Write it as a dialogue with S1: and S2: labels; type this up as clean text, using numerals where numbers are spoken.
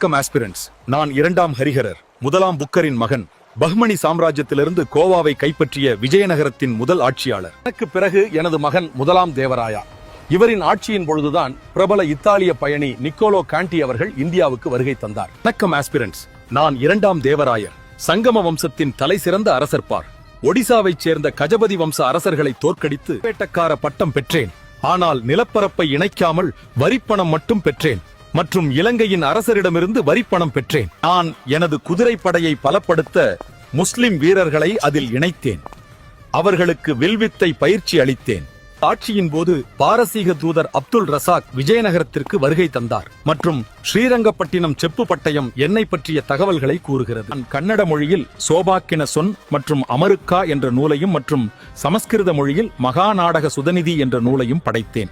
S1: வணக்கம் ஆஸ்பிரண்ட்ஸ். நான் இரண்டாம் ஹரிஹரர், முதலாம் புக்கரின் மகன். பஹ்மணி சாம்ராஜ்யத்திலிருந்து கோவாவை கைப்பற்றிய விஜயநகரத்தின் முதல் ஆட்சியாளர். எனக்கு பிறகு எனது மகன் முதலாம் தேவராயா. இவரின் ஆட்சியின் பொழுதுதான் பிரபல இத்தாலிய பயணி நிக்கோலோ கான்டி அவர்கள் இந்தியாவுக்கு வருகை தந்தார். வணக்கம் ஆஸ்பிரண்ட்ஸ். நான் இரண்டாம் தேவராயர், சங்கம வம்சத்தின் தலை சிறந்த அரசர்பார். ஒடிசாவைச் சேர்ந்த கஜபதி வம்ச அரசர்களை தோற்கடித்து வேட்டக்கார பட்டம் பெற்றேன். ஆனால் நிலப்பரப்பை இணைக்காமல் வரிப்பணம் மட்டும் பெற்றேன் மற்றும் இலங்கையின் அரசரிடமிருந்து வரிப்பணம் பெற்றேன். நான் எனது குதிரைப்படையை பலப்படுத்த முஸ்லிம் வீரர்களை அதில் இணைத்தேன். அவர்களுக்கு வில்வித்தை பயிற்சி அளித்தேன். ஆட்சியின் போது பாரசீக தூதர் அப்துல் ரசாக் விஜயநகரத்திற்கு வருகை தந்தார் மற்றும் ஸ்ரீரங்கப்பட்டினம் செப்பு பட்டயம் என்னை பற்றிய தகவல்களை கூறுகிறது. நான் கன்னட மொழியில் சோபாக்கின சொன் மற்றும் அமருக்கா என்ற நூலையும் மற்றும் சமஸ்கிருத மொழியில் மகாநாடக சுதநிதி என்ற நூலையும் படைத்தேன்.